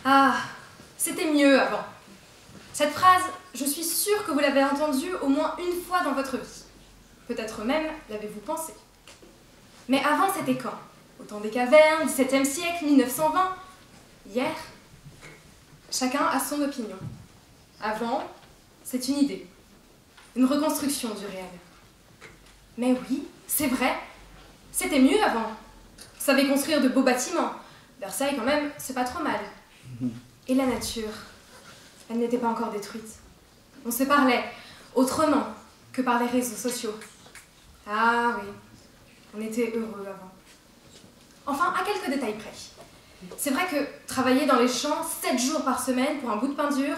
Ah, c'était mieux avant. Cette phrase, je suis sûre que vous l'avez entendue au moins une fois dans votre vie. Peut-être même l'avez-vous pensé. Mais avant, c'était quand? Au temps des cavernes, XVIIe siècle, 1920. Hier, chacun a son opinion. Avant, c'est une idée. Une reconstruction du réel. Mais oui, c'est vrai. C'était mieux avant. On savait construire de beaux bâtiments. Versailles, quand même, c'est pas trop mal. Et la nature, elle n'était pas encore détruite. On se parlait autrement que par les réseaux sociaux. Ah oui, on était heureux avant. Enfin, à quelques détails près. C'est vrai que travailler dans les champs 7 jours par semaine pour un bout de peinture,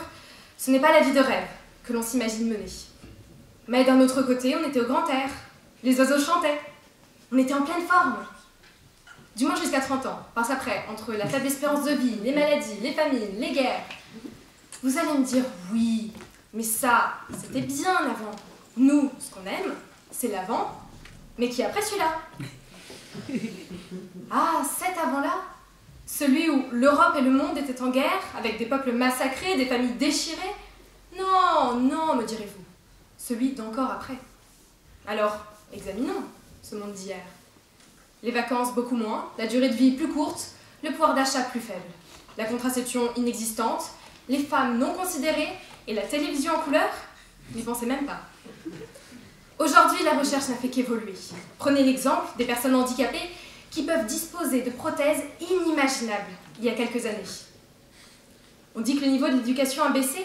ce n'est pas la vie de rêve que l'on s'imagine mener. Mais d'un autre côté, on était au grand air. Les oiseaux chantaient. On était en pleine forme. Du moins jusqu'à 30 ans. Parce après, entre la faible espérance de vie, les maladies, les famines, les guerres. Vous allez me dire, oui, mais ça, c'était bien avant. Nous, ce qu'on aime, c'est l'avant, mais qui après celui-là? Ah, cet avant-là? Celui où l'Europe et le monde étaient en guerre, avec des peuples massacrés, des familles déchirées? Non, non, me direz-vous. Celui d'encore après. Alors, examinons ce monde d'hier. Les vacances beaucoup moins, la durée de vie plus courte, le pouvoir d'achat plus faible, la contraception inexistante, les femmes non considérées et la télévision en couleur? N'y pensez même pas. Aujourd'hui, la recherche n'a fait qu'évoluer. Prenez l'exemple des personnes handicapées qui peuvent disposer de prothèses inimaginables il y a quelques années. On dit que le niveau de l'éducation a baissé,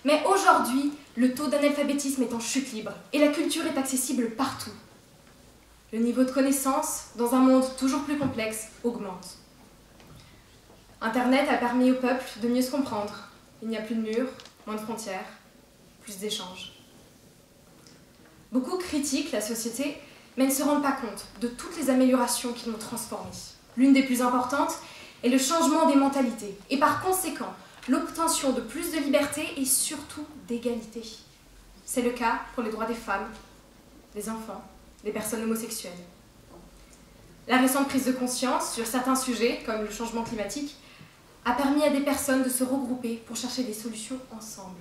mais aujourd'hui, le taux d'analphabétisme est en chute libre et la culture est accessible partout. Le niveau de connaissance, dans un monde toujours plus complexe, augmente. Internet a permis au peuple de mieux se comprendre. Il n'y a plus de murs, moins de frontières, plus d'échanges. Beaucoup critiquent la société, mais ne se rendent pas compte de toutes les améliorations qui l'ont transformée. L'une des plus importantes est le changement des mentalités, et par conséquent, l'obtention de plus de liberté et surtout d'égalité. C'est le cas pour les droits des femmes, des enfants, des personnes homosexuelles. La récente prise de conscience sur certains sujets, comme le changement climatique, a permis à des personnes de se regrouper pour chercher des solutions ensemble.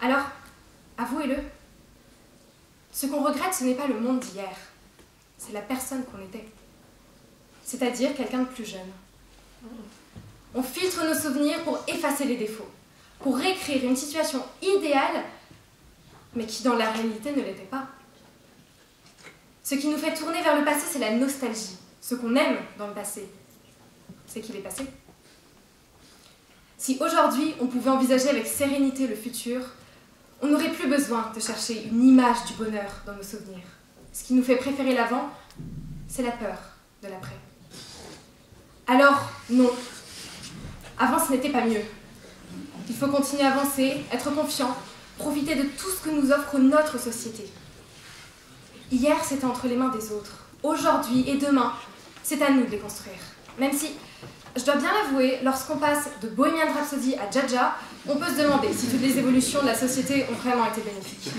Alors, avouez-le, ce qu'on regrette, ce n'est pas le monde d'hier, c'est la personne qu'on était, c'est-à-dire quelqu'un de plus jeune. On filtre nos souvenirs pour effacer les défauts, pour réécrire une situation idéale, mais qui dans la réalité ne l'était pas. Ce qui nous fait tourner vers le passé, c'est la nostalgie. Ce qu'on aime dans le passé, c'est qu'il est passé. Si aujourd'hui, on pouvait envisager avec sérénité le futur, on n'aurait plus besoin de chercher une image du bonheur dans nos souvenirs. Ce qui nous fait préférer l'avant, c'est la peur de l'après. Alors, non. Avant, ce n'était pas mieux. Il faut continuer à avancer, être confiant, profiter de tout ce que nous offre notre société. Hier, c'était entre les mains des autres. Aujourd'hui et demain, c'est à nous de les construire. Même si, je dois bien l'avouer, lorsqu'on passe de Bohemian Rhapsody à Jaja, on peut se demander si toutes les évolutions de la société ont vraiment été bénéfiques.